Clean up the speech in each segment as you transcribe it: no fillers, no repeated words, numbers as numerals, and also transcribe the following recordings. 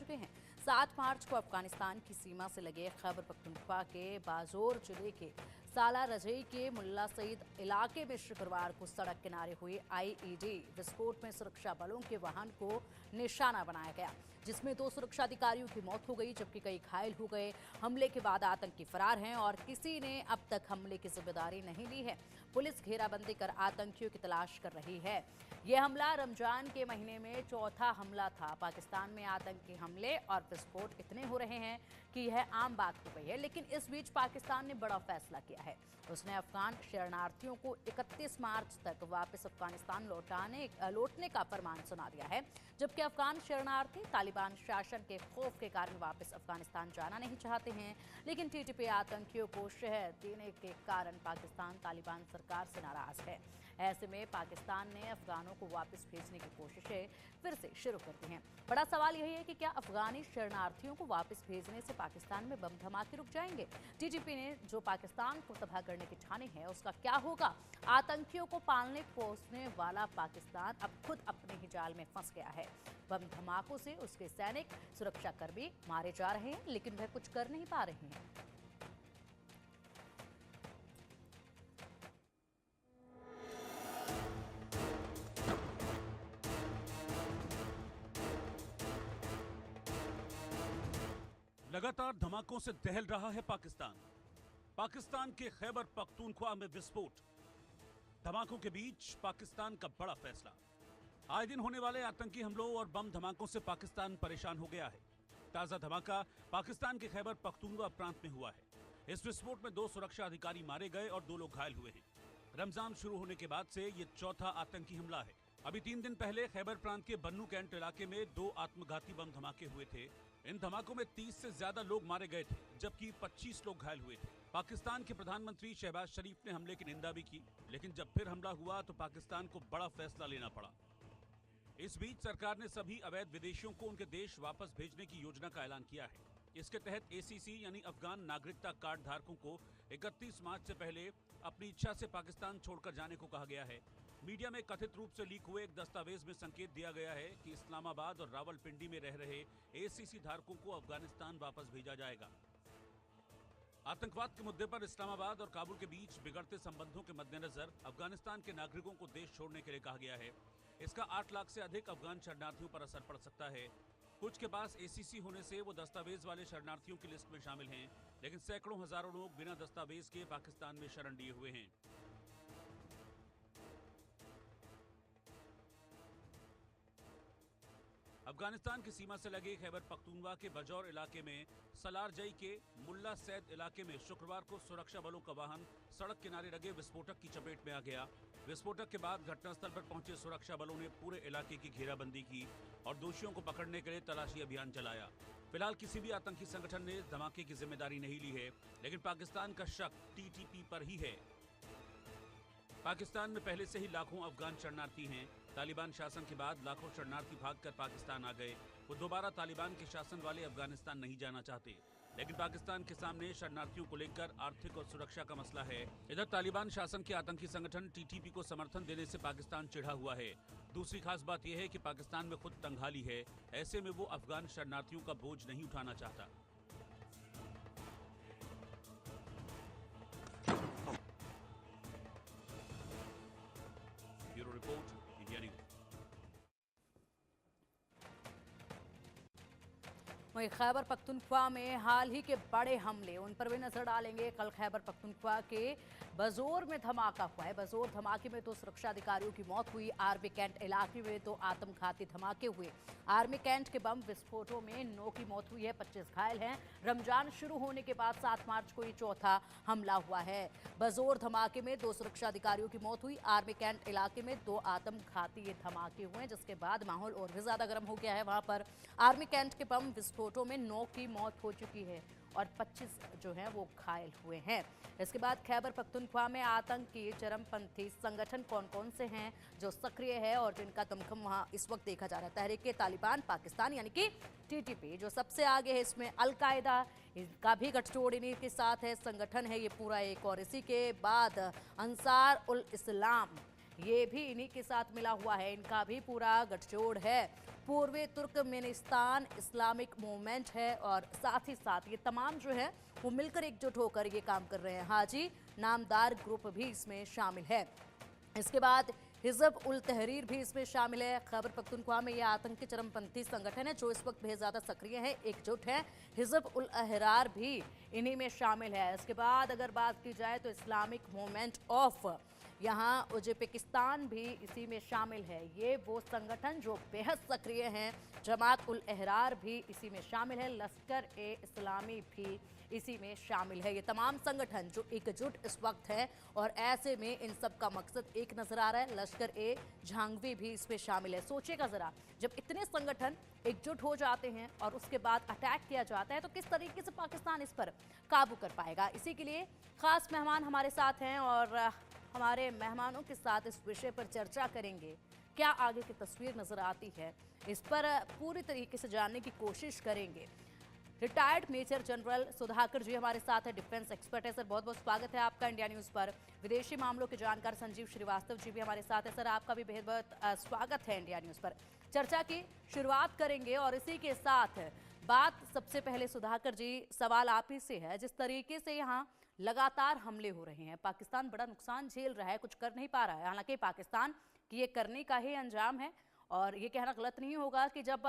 चुके हैं। 7 मार्च को अफगानिस्तान की सीमा से लगे खैबर पख्तूनख्वा के बाजोर जिले के साला रजई के मुल्ला सईद इलाके में शुक्रवार को सड़क किनारे हुए आईईडी विस्फोट में सुरक्षा बलों के वाहन को निशाना बनाया गया, जिसमें 2 सुरक्षा अधिकारियों की मौत हो गई जबकि कई घायल हो गए। हमले के बाद आतंकी फरार हैं और किसी ने अब तक हमले की जिम्मेदारी नहीं ली है। पुलिस घेराबंदी कर आतंकियों की तलाश कर रही है। यह हमला रमजान के महीने में चौथा हमला था। पाकिस्तान में आतंकी हमले और विस्फोट इतने हो रहे हैं कि यह आम बात हो गई है, लेकिन इस बीच पाकिस्तान ने बड़ा फैसला किया है। उसने अफगान शरणार्थियों को 31 मार्च तक वापस अफगानिस्तान लौटने का फरमान सुना दिया है, जबकि अफगान शरणार्थी तालिबान शासन के खौफ के कारण वापस अफगानिस्तान जाना नहीं चाहते हैं। लेकिन टीटीपी आतंकियों को शहर देने के कारण पाकिस्तान तालिबान सरकार से नाराज है। ऐसे में पाकिस्तान ने अफगानों को वापस भेजने की कोशिशें फिर से शुरू कर दी हैं। बड़ा सवाल यही है कि क्या अफगानी शरणार्थियों को वापस भेजने से पाकिस्तान में बम धमाके रुक जाएंगे? टीटीपी ने जो पाकिस्तान को तबाह करने की ठानी है उसका क्या होगा? आतंकियों को पालने पोसने वाला पाकिस्तान अब खुद अपने ही जाल में फंस गया है। बम धमाकों से उसके सैनिक सुरक्षाकर्मी मारे जा रहे हैं, लेकिन वह कुछ कर नहीं पा रहे हैं। लगातार धमाकों से दहल रहा है पाकिस्तान के खैबर पख्तूनख्वा में विस्फोट। धमाकों के बीच पाकिस्तान का बड़ा फैसला। आए दिन होने वाले आतंकी हमलों और बम धमाकों से पाकिस्तान परेशान हो गया है। ताजा धमाका पाकिस्तान के खैबर पख्तूनख्वा प्रांत में हुआ है। इस विस्फोट में 2 सुरक्षा अधिकारी मारे गए और 2 लोग घायल हुए हैं। रमजान शुरू होने के बाद से ये चौथा आतंकी हमला है। अभी 3 दिन पहले खैबर प्रांत के बन्नू कैंट इलाके में 2 आत्मघाती बम धमाके हुए थे। इन धमाकों में 30 से ज्यादा लोग मारे गए थे, जबकि 25 लोग घायल हुए थे। पाकिस्तान के प्रधानमंत्री शहबाज शरीफ ने हमले की निंदा भी की, लेकिन जब फिर हमला हुआ तो पाकिस्तान को बड़ा फैसला लेना पड़ा। इस बीच सरकार ने सभी अवैध विदेशियों को उनके देश वापस भेजने की योजना का ऐलान किया है। इसके तहत एसीसी यानी अफगान नागरिकता कार्ड धारकों को 31 मार्च से पहले अपनी इच्छा से पाकिस्तान छोड़कर जाने को कहा गया है। मीडिया में कथित रूप से लीक हुए एक दस्तावेज में संकेत दिया गया है कि इस्लामाबाद और रावलपिंडी में रह रहे एसीसी धारकों को अफगानिस्तान वापस भेजा जाएगा। आतंकवाद के मुद्दे पर इस्लामाबाद और काबुल के बीच बिगड़ते संबंधों के मद्देनजर अफगानिस्तान के नागरिकों को देश छोड़ने के लिए कहा गया है। इसका 8 लाख से अधिक अफगान शरणार्थियों पर असर पड़ सकता है। कुछ के पास एसीसी होने से वो दस्तावेज वाले शरणार्थियों की लिस्ट में शामिल हैं, लेकिन सैकड़ों हजारों लोग बिना दस्तावेज के पाकिस्तान में शरण लिए हुए हैं। अफगानिस्तान की सीमा से लगे खैबर पख्तूनख्वा के बजौर इलाके में सलारजई के मुल्ला सैद इलाके में शुक्रवार को सुरक्षा बलों का वाहन सड़क किनारे लगे विस्फोटक की चपेट में आ गया। विस्फोटक के बाद घटनास्थल पर पहुंचे सुरक्षा बलों ने पूरे इलाके की घेराबंदी की और दोषियों को पकड़ने के लिए तलाशी अभियान चलाया। फिलहाल किसी भी आतंकी संगठन ने धमाके की जिम्मेदारी नहीं ली है, लेकिन पाकिस्तान का शक टीटीपी पर ही है। पाकिस्तान में पहले से ही लाखों अफगान शरणार्थी हैं। तालिबान शासन के बाद लाखों शरणार्थी भागकर पाकिस्तान आ गए। वो दोबारा तालिबान के शासन वाले अफगानिस्तान नहीं जाना चाहते, लेकिन पाकिस्तान के सामने शरणार्थियों को लेकर आर्थिक और सुरक्षा का मसला है। इधर तालिबान शासन के आतंकी संगठन टीटीपी को समर्थन देने से पाकिस्तान चिढ़ा हुआ है। दूसरी खास बात यह है कि पाकिस्तान में खुद तंगहाली है। ऐसे में वो अफगान शरणार्थियों का बोझ नहीं उठाना चाहता। Bureau report, India news. वहीं खैबर पख्तूनख्वा में हाल ही के बड़े हमले, उन पर भी नजर डालेंगे। कल खैबर पख्तूनख्वा के बजौर में धमाका हुआ है। बजौर धमाके में 2 सुरक्षा अधिकारियों की मौत हुई। आर्मी कैंट इलाके में 2 आत्मघाती धमाके हुए। आर्मी कैंट के बम विस्फोटों में 9 की मौत हुई है, 25 घायल हैं। रमजान शुरू होने के बाद 7 मार्च को ये चौथा हमला हुआ है। बजौर धमाके में 2 सुरक्षा अधिकारियों की मौत हुई। आर्मी कैंट इलाके में 2 आत्मघाती धमाके हुए, जिसके बाद माहौल और भी ज्यादा गर्म हो गया है। वहां पर आर्मी कैंट के बम विस्फोटों में 9 की मौत हो चुकी है और 25 जो हैं वो घायल हुए हैं। इसके बाद खैबर पख्तूनख्वा में आतंकी चरमपंथी संगठन कौन कौन से हैं जो सक्रिय है और जिनका दमखम वहां इस वक्त देखा जा रहा है। तहरीक तालिबान पाकिस्तान यानी कि टीटीपी जो सबसे आगे है, इसमें अल-कायदा इनका भी गठजोड़ इन्हीं के साथ है, संगठन है ये पूरा एक। और इसी के बाद अंसार उल इस्लाम, ये भी इन्हीं के साथ मिला हुआ है, इनका भी पूरा गठजोड़ है। पूर्वी तुर्कमेनिस्तान इस्लामिक मूवमेंट है और साथ ही साथ ये तमाम जो है वो मिलकर एकजुट होकर ये काम कर रहे हैं। हाजी नामदार ग्रुप भी इसमें शामिल है। इसके बाद हिजब उल तहरीर भी इसमें शामिल है। खैबर पख्तूनख्वा में यह आतंकी चरमपंथी संगठन है जो इस वक्त बेहद ज़्यादा सक्रिय है, एकजुट है। हिजब उल अहरार भी इन्हीं में शामिल है। इसके बाद अगर बात की जाए तो इस्लामिक मूवमेंट ऑफ यहाँ उज्बेकिस्तान भी इसी में शामिल है। ये वो संगठन जो बेहद सक्रिय हैं। जमात उल अहरार भी इसी में शामिल है। लश्कर ए इस्लामी भी इसी में शामिल है। ये तमाम संगठन जो एकजुट इस वक्त है और ऐसे में इन सब का मकसद एक नजर आ रहा है। लश्कर ए झांगवी भी इसमें शामिल है। सोचिएगा जरा, जब इतने संगठन एकजुट हो जाते हैं और उसके बाद अटैक किया जाता है तो किस तरीके से पाकिस्तान इस पर काबू कर पाएगा। इसी के लिए खास मेहमान हमारे साथ हैं और हमारे मेहमानों के साथ इस विषय पर चर्चा करेंगे। क्या आगे की तस्वीर नजर आती है, इस पर पूरी तरीके से जानने की कोशिश करेंगे। रिटायर्ड मेजर जनरल सुधाकर जी हमारे साथ है, डिफेंस एक्सपर्ट है। सर बहुत बहुत स्वागत है आपका इंडिया न्यूज़ पर। विदेशी मामलों के जानकार संजीव श्रीवास्तव जी भी हमारे साथ है। सर आपका भी बहुत बहुत स्वागत है इंडिया न्यूज़ पर। चर्चा की शुरुआत करेंगे और इसी के साथ बात सबसे पहले सुधाकर जी, सवाल आप ही से है। जिस तरीके से यहाँ लगातार हमले हो रहे हैं, पाकिस्तान बड़ा नुकसान झेल रहा है, कुछ कर नहीं पा रहा है। हालांकि पाकिस्तान की ये करने का ही अंजाम है और ये कहना गलत नहीं होगा कि जब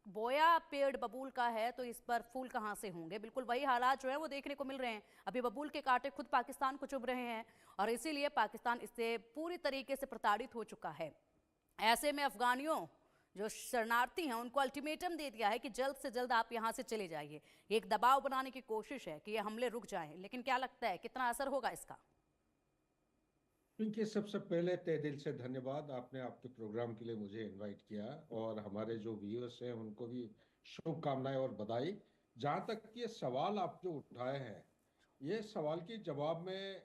बोया पेड़ बबूल का है तो इस पर फूल कहाँ से होंगे। बिल्कुल वही हालात जो है वो देखने को मिल रहे हैं। अभी बबूल के कांटे खुद पाकिस्तान को चुभ रहे हैं और इसीलिए पाकिस्तान इससे पूरी तरीके से प्रताड़ित हो चुका है। ऐसे में अफगानियों जो शरणार्थी हैं उनको अल्टीमेटम दे दिया है कि जल्द से जल्द आप यहाँ से चले जाइए। ये एक दबाव बनाने की कोशिश है कि ये हमले रुक जाएं, लेकिन क्या लगता है कितना असर होगा इसका? क्योंकि सबसे पहले तहे दिल से धन्यवाद, आपने आपके प्रोग्राम के लिए मुझे इनवाइट किया और हमारे जो व्यूअर्स हैं उनको भी शुभकामनाएं और बधाई। जहाँ तक ये सवाल आप जो उठाए हैं, ये सवाल के जवाब में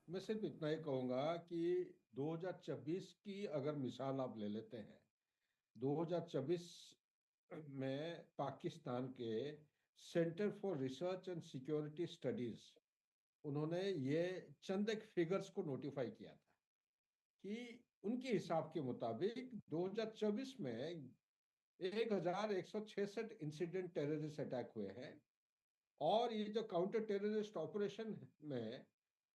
मैं सिर्फ इतना ही कहूँगा कि 2026 की अगर मिसाल आप ले लेते हैं, 2024 में पाकिस्तान के centre for research and security studies उन्होंने ये चंद एक फिगर्स को नोटिफाई किया था कि उनके हिसाब के मुताबिक 2024 में 1166 इंसिडेंट टेररिस्ट अटैक हुए हैं और ये जो काउंटर टेररिस्ट ऑपरेशन में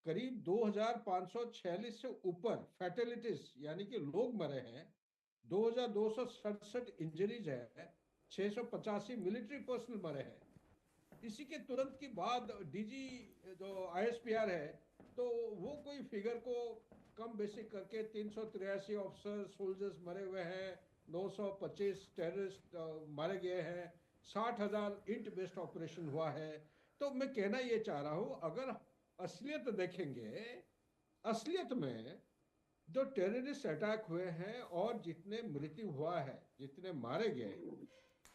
करीब 2546 से ऊपर फैटेलिटीज यानी कि लोग मरे हैं, 2267 इंजरीज है, 685 मिलिट्री पर्सनल मरे हैं। इसी के तुरंत के बाद डीजी जो आईएसपीआर है तो वो कोई फिगर को कम बेसिक करके 383 ऑफिसर सोल्जर्स मरे हुए हैं, 925 टेररिस्ट मारे गए हैं, 60,000 इंट बेस्ड ऑपरेशन हुआ है। तो मैं कहना ये चाह रहा हूं, अगर असलियत देखेंगे, असलियत में जो टेररिस्ट अटैक हुए हैं और जितने मृत्यु हुआ है, जितने मारे गए,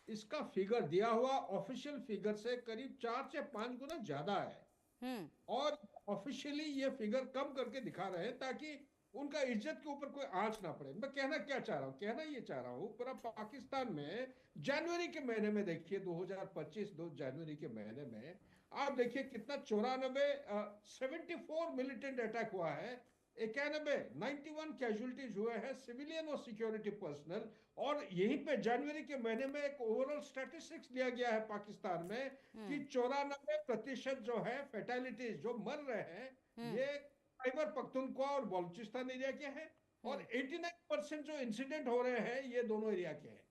इसका फिगर दिया हुआ ऑफिशियल फिगर से करीब 4 से 5 गुना ज्यादा है। और ऑफिशियली ये फिगर कम करके दिखा रहे हैं ताकि उनका इज्जत के ऊपर कोई आंच ना पड़े। मैं कहना क्या चाह रहा हूँ, कहना ये चाह रहा हूँ, पूरा पाकिस्तान में जनवरी के महीने में देखिए, 2025 2 जनवरी के महीने में आप देखिए कितना 74 मिलिटेंट अटैक हुआ है, 91 कैजुअलिटीज हुए हैं सिविलियन और सिक्योरिटी पर्सनल। और यहीं पे जनवरी के महीने में एक ओवरऑल स्टैटिस्टिक्स लिया गया है पाकिस्तान में कि 94% जो है फैटेलिटीज जो मर रहे हैं ये खैबर पख्तूनख्वा और बलूचिस्तान एरिया के हैं और 89% जो इंसिडेंट हो रहे हैं ये दोनों एरिया के हैं।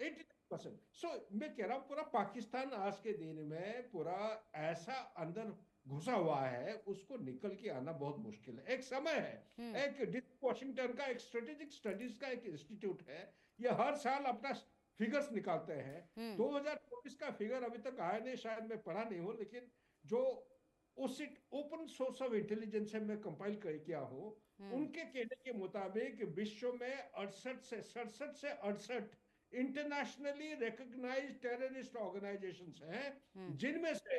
89%। सो मैं कह रहा हूं पूरा पाकिस्तान आज के दिन में पूरा ऐसा अंदर घुसा हुआ है, उसको निकल के आना बहुत मुश्किल है। एक समय है, एक डिस्ट्रिक्ट वॉशिंगटन का एक स्ट्रेटेजिक स्टडीज का एक इंस्टीट्यूट है, ये हर साल अपना फिगर्स निकालते हैं। 2024 का फिगर अभी तक आया नहीं, शायद मैं पढ़ा नहीं हूं, लेकिन जो उस ओपन सोर्स ऑफ इंटेलिजेंस में कंपाइल किया हो, उनके कहने के मुताबिक विश्व में 67 से 68 इंटरनेशनली रिकॉग्नाइज्ड टेररिस्ट ऑर्गेनाइजेशंस हैं, जिनमें से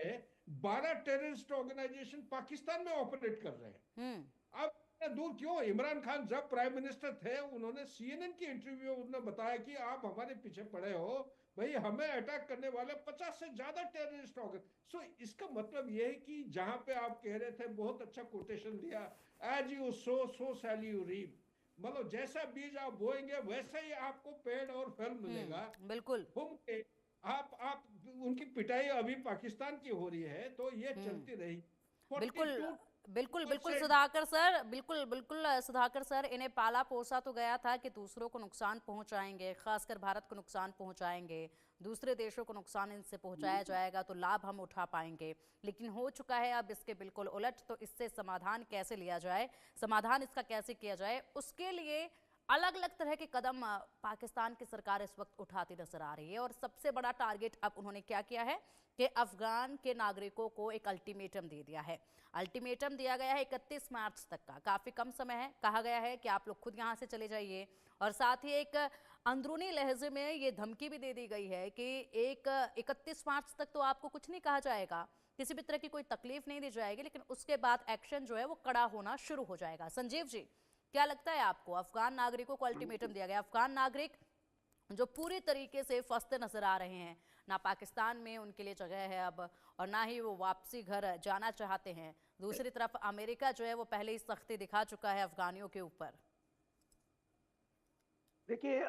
12 टेररिस्ट ऑर्गेनाइजेशन पाकिस्तान में ऑपरेट कर रहे हैं। अब दूर क्यों, इमरान खान जब प्राइम मिनिस्टर थे उन्होंने CNN की इंटरव्यू उन्होंने बताया कि आप हमारे पीछे पड़े हो, भाई हमें अटैक करने वाले 50 से ज्यादा टेररिस्ट हो गए। सो इसका मतलब यह है कि जहां पे आप कह रहे थे, बहुत अच्छा कोटेशन दिया, as you sow so shall you reap. मतलब जैसा बीज आप बोएंगे वैसा ही आपको पेड़ और फल मिलेगा। बिल्कुल। घूम के आप उनकी पिटाई अभी पाकिस्तान की हो रही है तो ये हम्म। चलती रही। बिल्कुल 42% सुधाकर सर, बिल्कुल बिल्कुल सुधाकर सर, इन्हें पाला पोसा तो गया था कि दूसरों को नुकसान पहुंचाएंगे, खासकर भारत को नुकसान पहुंचाएंगे, दूसरे देशों को नुकसान इनसे पहुंचाया जाएगा तो लाभ हम उठा पाएंगे। लेकिन हो चुका है अब इसके बिल्कुल उलट। तो इससे समाधान कैसे लिया जाए, समाधान इसका कैसे किया जाए, उसके लिए अलग अलग तरह के कदम पाकिस्तान की सरकार इस वक्त उठाती नजर आ रही है। और सबसे बड़ा टारगेट अब उन्होंने क्या किया है कि अफगान के नागरिकों को एक अल्टीमेटम दे दिया है। अल्टीमेटम दिया गया है 31 मार्च तक का, काफी कम समय है। कहा गया है कि आप लोग खुद यहां से चले जाइए, और साथ ही एक अंदरूनी लहजे में ये धमकी भी दे दी गई है कि 31 मार्च तक तो आपको कुछ नहीं कहा जाएगा, किसी भी तरह की कोई तकलीफ नहीं दी जाएगी, लेकिन उसके बाद एक्शन जो है वो कड़ा होना शुरू हो जाएगा। संजीव जी, क्या लगता है आपको? अफगान नागरिकों को अल्टीमेटम दिया गया, अफगान नागरिक जो पूरी तरीके से फंसते नजर आ रहे हैं, ना पाकिस्तान में उनके लिए जगह है अब, और ना ही वो वापसी घर जाना चाहते हैं। दूसरी तरफ अमेरिका जो है वो पहले ही सख्ती दिखा चुका है अफगानियों के ऊपर। देखिए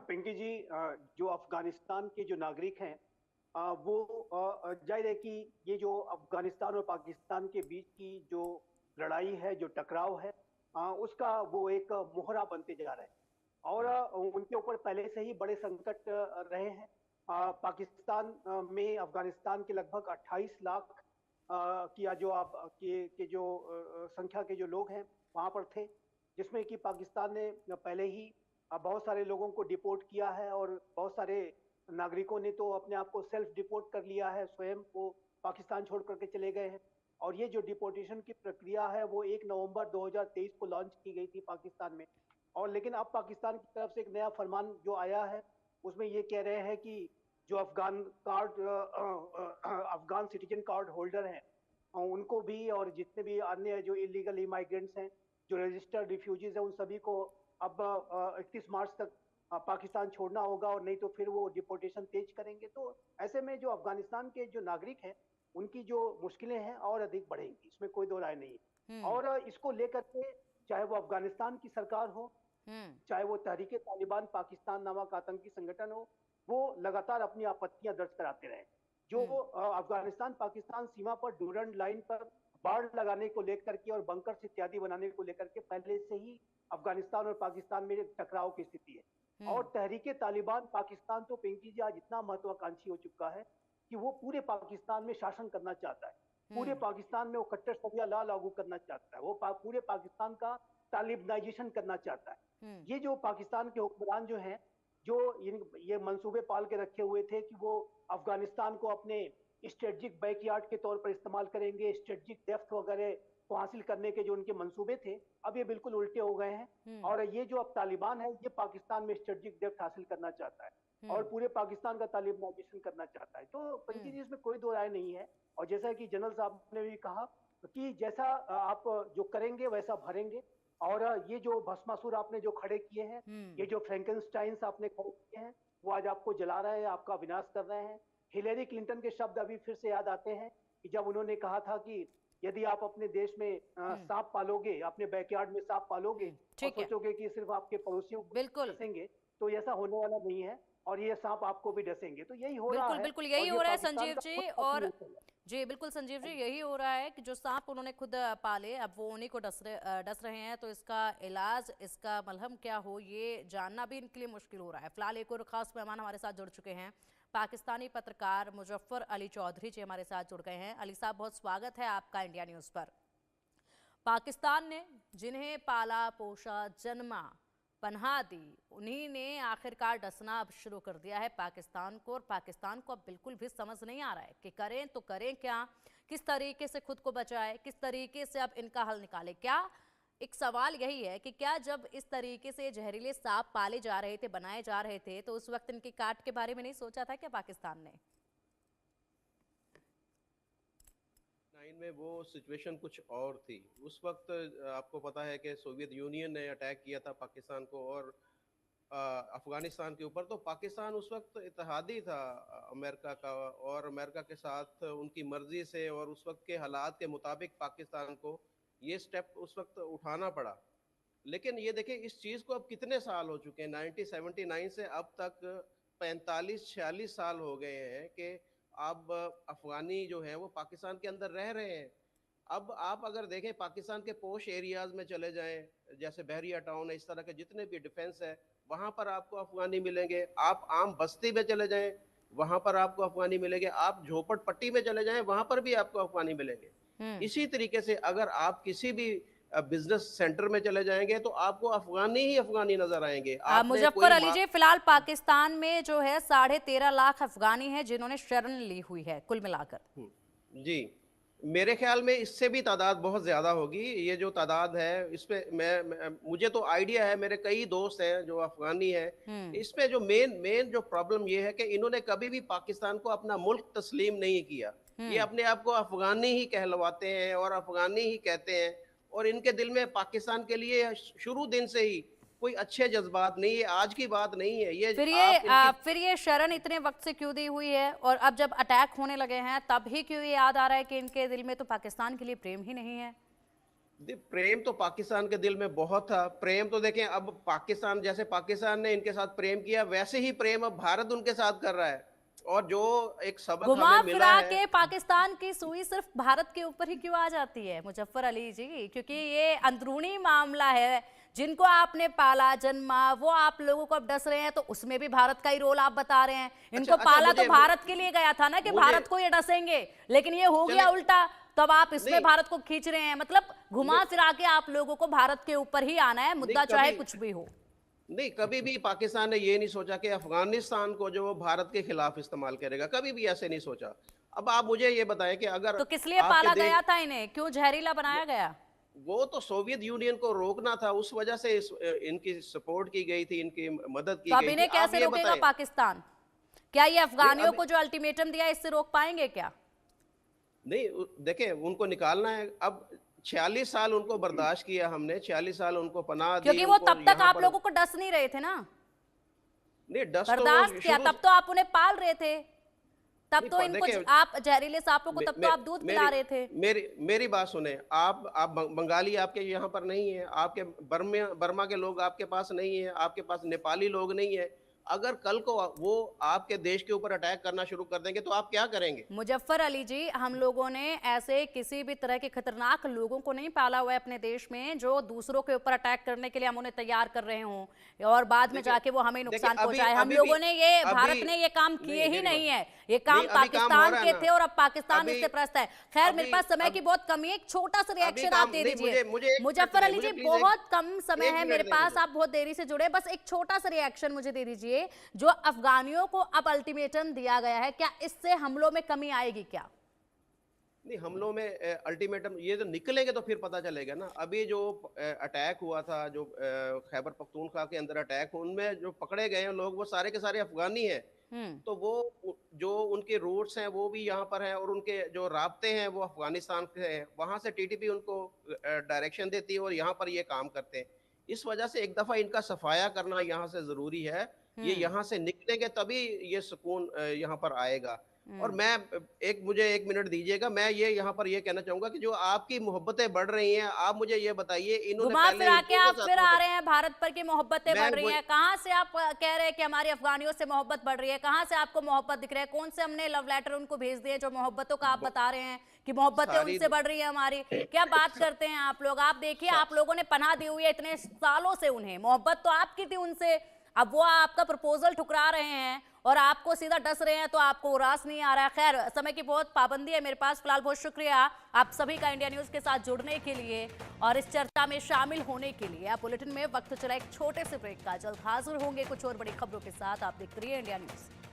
पिंकी जी, जो अफगानिस्तान के जो नागरिक हैं, वो जाहिर है कि ये जो अफगानिस्तान और पाकिस्तान के बीच की जो लड़ाई है, जो टकराव है, उसका वो एक मोहरा बनते जा रहा है। और उनके ऊपर पहले से ही बड़े संकट रहे हैं। पाकिस्तान में अफगानिस्तान के लगभग 28 लाख की जो आप के जो संख्या के जो लोग हैं वहां पर थे, जिसमें कि पाकिस्तान ने पहले ही बहुत सारे लोगों को डिपोर्ट किया है, और बहुत सारे नागरिकों ने तो अपने आप को सेल्फ डिपोर्ट कर लिया है, स्वयं को पाकिस्तान छोड़ करके चले गए हैं। और ये जो डिपोर्टेशन की प्रक्रिया है वो 1 नवंबर 2023 को लॉन्च की गई थी पाकिस्तान में। और लेकिन अब पाकिस्तान की तरफ से एक नया फरमान जो आया है, उसमें ये कह रहे हैं कि जो अफगान सिटीजन कार्ड होल्डर हैं, उनको भी, और जितने भी अन्य जो इलीगल इमाइग्रेंट्स हैं, जो रजिस्टर्ड रिफ्यूजीज हैं, उन सभी को अब 31 मार्च तक पाकिस्तान छोड़ना होगा, और नहीं तो फिर वो डिपोर्टेशन तेज करेंगे। तो ऐसे में जो अफगानिस्तान के जो नागरिक हैं उनकी जो मुश्किलें हैं और अधिक बढ़ेंगी, इसमें कोई दो राय नहीं है। और इसको लेकर के चाहे वो अफगानिस्तान की सरकार हो, चाहे वो तहरीके तालिबान पाकिस्तान नामक आतंकी संगठन हो, वो लगातार अपनी आपत्तियां दर्ज कराते रहे। जो अफगानिस्तान पाकिस्तान सीमा पर डूरंड लाइन पर बाड़ लगाने को लेकर के और बंकर्स इत्यादि बनाने को लेकर के पहले से ही अफगानिस्तान और पाकिस्तान में टकराव की स्थिति है। और तहरीके तालिबान पाकिस्तान तो पिंकी जी आज इतना महत्वाकांक्षी हो चुका है कि वो पूरे पाकिस्तान में शासन करना चाहता है, पूरे पाकिस्तान में वो कट्टर शरिया लॉ लागू करना चाहता है, वो पूरे पाकिस्तान का तालिबानाइजेशन करना चाहता है। ये जो पाकिस्तान के हुक्मरान जो हैं, जो ये मंसूबे पाल के रखे हुए थे कि वो अफगानिस्तान को अपने स्ट्रेटजिक बैकयार्ड के तौर पर इस्तेमाल करेंगे, स्ट्रेटजिक डेप्थ वगैरह को हासिल करने के जो उनके मंसूबे थे, अब ये बिल्कुल उल्टे हो गए हैं। और ये जो अब तालिबान है, ये पाकिस्तान में स्ट्रेटजिक डेप्थ हासिल करना चाहता है और पूरे पाकिस्तान का तालिबानाइजेशन करना चाहता है। तो पंकज जी, इसमें कोई दो राय नहीं है। और जैसा कि जनरल साहब ने भी कहा कि जैसा आप जो करेंगे वैसा भरेंगे। और ये जो भस्मासुर आपने जो खड़े किए हैं, ये जो फ्रैंकेनस्टाइन्स आपने खड़े किए हैं, वो आज आपको जला रहे हैं, आपका विनाश कर रहे हैं। हिलेरी क्लिंटन के शब्द अभी फिर से याद आते हैं कि जब उन्होंने कहा था कि यदि आप अपने देश में सांप पालोगे, अपने बैकयार्ड में सांप पालोगे और सोचोगे कि सिर्फ आपके पड़ोसियों को डसेंगे, तो ऐसा होने वाला नहीं है, और ये सांप आपको भी डसेंगे। तो यही हो रहा है, बिल्कुल यही हो रहा है संजीव जी। और जी बिल्कुल संजीव जी, यही हो रहा है कि जो सांप उन्होंने खुद पाले, अब वो उन्हीं को डस रहे हैं। तो इसका इलाज, इसका मलहम क्या हो, ये जानना भी इनके लिए मुश्किल हो रहा है। फिलहाल एक और खास मेहमान हमारे साथ जुड़ चुके हैं, पाकिस्तानी पत्रकार मुजफ्फर अली चौधरी जी हमारे साथ जुड़ गए हैं। अली साहब, बहुत स्वागत है आपका इंडिया न्यूज़ पर। पाकिस्तान ने जिन्हें पाला पोषा जन्मा पनाह दी, उन्हीं ने आखिरकार डसना अब शुरू कर दिया है पाकिस्तान को। और पाकिस्तान को अब बिल्कुल भी समझ नहीं आ रहा है कि करें तो करें क्या, किस तरीके से खुद को बचाए, किस तरीके से अब इनका हल निकाले। क्या एक सवाल यही है कि क्या जब इस तरीके से जहरीले सांप पाले जा रहे थे, बनाए जा रहे थे, तो उस वक्त इनकी काट के बारे में नहीं सोचा था क्या पाकिस्तान ने? में वो सिचुएशन कुछ और थी। उस वक्त आपको पता है कि सोवियत यूनियन ने अटैक किया था पाकिस्तान को, और अफगानिस्तान के ऊपर, तो पाकिस्तान उस वक्त इत्तेहादी था अमेरिका का, और अमेरिका के साथ उनकी मर्जी से और उस वक्त के हालात के मुताबिक पाकिस्तान को ये स्टेप उस वक्त उठाना पड़ा। लेकिन ये देखिए इस चीज़ को अब कितने साल हो चुके हैं, 1979 से अब तक 45-46 साल हो गए हैं कि अब अफगानी जो है वो पाकिस्तान के अंदर रह रहे हैं। अब आप अगर देखें पाकिस्तान के पोश एरियाज में चले जाएं, जैसे बहरिया टाउन है, इस तरह के जितने भी डिफेंस है वहां पर आपको अफगानी मिलेंगे। आप आम बस्ती में चले जाएं, वहां पर आपको अफगानी मिलेंगे। आप झोपड़ पट्टी में चले जाएं, वहां पर भी आपको अफगानी मिलेंगे। इसी तरीके से अगर आप किसी भी बिजनेस सेंटर में चले जाएंगे तो आपको अफगानी ही अफगानी नजर आएंगे। मुजफ्फर अली जी, फिलहाल पाकिस्तान में जो है 13.5 लाख अफगानी हैं जिन्होंने शरण ली हुई है कुल मिलाकर। जी, मेरे ख्याल में इससे भी तादाद बहुत ज्यादा होगी। ये जो तादाद है इस पे मुझे तो आइडिया है, मेरे कई दोस्त हैं जो अफगानी हैं। इस पे जो मेन जो प्रॉब्लम ये है कि इन्होंने कभी भी पाकिस्तान को अपना मुल्क तस्लीम नहीं किया। ये अपने आप को अफगानी ही कहलवाते हैं और अफगानी ही कहते हैं, और इनके दिल में पाकिस्तान के लिए शुरू दिन से ही कोई अच्छे जज्बात नहीं है। आज की बात नहीं है ये। फिर ये शरण इतने वक्त से क्यों दी हुई है, और अब जब अटैक होने लगे हैं तब ही क्यों ये याद आ रहा है कि इनके दिल में तो पाकिस्तान के लिए प्रेम ही नहीं है? प्रेम तो पाकिस्तान के दिल में बहुत था। प्रेम तो देखें, अब पाकिस्तान, जैसे पाकिस्तान ने इनके साथ प्रेम किया वैसे ही प्रेम अब भारत उनके साथ कर रहा है। और जो एक सबक हमें मिला है, के पाकिस्तान की सुई सिर्फ भारत के ऊपर ही क्यों आ जाती है मुजफ्फर अली जी? क्योंकि ये अंदरूनी मामला है। जिनको आपने पाला जन्मा वो आप लोगों को अब डस रहे हैं, तो उसमें भी भारत का ही रोल आप बता रहे हैं। इनको पाला तो भारत के लिए गया था ना कि भारत को ये डसेंगे, लेकिन ये हो गया उल्टा, तब आप इसमें भारत को खींच रहे हैं। मतलब घुमा फिरा के आप लोगों को भारत के ऊपर ही आना है, मुद्दा चाहे कुछ भी हो। नहीं, कभी भी पाकिस्तान ने ये नहीं सोचा कि अफगानिस्तान को जो भारत के खिलाफ इस्तेमाल करेगा, कभी भी ऐसे नहीं सोचा। अब आप मुझे ये बताएं कि अगर तो किस लिए पाला गया था इन्हें, क्यों जहरीला बनाया गया? वो तो सोवियत यूनियन को रोकना था, उस वजह से इनकी सपोर्ट की गई थी, इनकी मदद की गई थी। अब इन्हें कैसे रोकेगा पाकिस्तान? क्या ये अफगानियों को जो अल्टीमेटम दिया इससे रोक पाएंगे क्या? नहीं, देखें उनको निकालना है। अब 46 साल उनको बर्दाश्त किया हमने, 46 साल उनको पनाह दी, क्योंकि वो तब तक आप लोगों को डस नहीं रहे थे ना। नहीं, डस बर्दाश्त किया, तब तो आप उन्हें पाल रहे थे, तब तो इनको आप जहरीले सांपों को तब तो आप दूध पिला रहे थे। मेरी बात सुने, आप बंगाली आपके यहाँ पर नहीं है, आपके बर्मा के लोग आपके पास नहीं है, आपके पास नेपाली लोग नहीं है। अगर कल को वो आपके देश के ऊपर अटैक करना शुरू कर देंगे तो आप क्या करेंगे? मुजफ्फर अली जी, हम लोगों ने ऐसे किसी भी तरह के खतरनाक लोगों को नहीं पाला हुआ है अपने देश में जो दूसरों के ऊपर अटैक करने के लिए हम उन्हें तैयार कर रहे हों और बाद में जाके वो हमें नुकसान पहुंचाए। हम लोगों ने ये, भारत ने ये काम किए ही नहीं है। ये काम पाकिस्तान के थे और अब पाकिस्तान इससे त्रस्त है। खैर, मेरे पास समय की बहुत कमी है, एक छोटा सा रिएक्शन आप दे दीजिए। मुजफ्फर अली जी, बहुत कम समय है मेरे पास, आप बहुत देरी से जुड़े, बस एक छोटा सा रिएक्शन मुझे दे दीजिए। जो अफगानियों को अब अल्टीमेटम दिया गया है, क्या इससे हमलों में कमी आएगी क्या? नहीं, हमलों में अल्टीमेटम ये तो निकलेंगे तो फिर पता चलेगा ना। अभी जो अटैक हुआ था, जो खैबर पख्तूनख्वा के अंदर अटैक, उनमें जो पकड़े गए हैं लोग वो सारे के सारे अफगानी हैं। तो वो जो उनके रूट्स हैं वो भी यहाँ पर हैं और उनके जो राब्ते हैं वो अफगानिस्तान के हैं। वहाँ से टीटीपी उनको डायरेक्शन देती है और यहाँ पर ये काम करते हैं। इस वजह से एक दफा इनका सफाया करना यहाँ से जरूरी है। ये यहाँ से निकलेंगे तभी ये सुकून यहाँ पर आएगा। और मुझे एक मिनट दीजिएगा, मैं ये यहाँ पर ये कहना चाहूंगा कि जो आपकी मोहब्बतें बढ़ रही हैं, आप मुझे ये बताइए, इन्होंने पहले आप फिर आ रहे हैं भारत पर की मोहब्बतें बढ़ रही हैं। कहाँ से आप कह रहे हैं कि हमारी अफगानियों से मोहब्बत बढ़ रही है? कहाँ से आपको मोहब्बत दिख रहा है? कौन से हमने लव लेटर उनको भेज दिए जो मोहब्बतों का आप बता रहे हैं कि मोहब्बतें उनसे बढ़ रही है हमारी? क्या बात करते हैं आप लोग? आप देखिए, आप लोगों ने पनाह दी हुई है इतने सालों से, उन्हें मोहब्बत तो आपकी थी उनसे। अब वो आपका प्रपोजल ठुकरा रहे हैं और आपको सीधा डस रहे हैं, तो आपको रास नहीं आ रहा है। खैर, समय की बहुत पाबंदी है मेरे पास। फिलहाल बहुत शुक्रिया आप सभी का इंडिया न्यूज के साथ जुड़ने के लिए और इस चर्चा में शामिल होने के लिए। आप बुलेटिन में वक्त चला एक छोटे से ब्रेक का, जल्द हाजिर होंगे कुछ और बड़ी खबरों के साथ। आप देखते रहिए इंडिया न्यूज।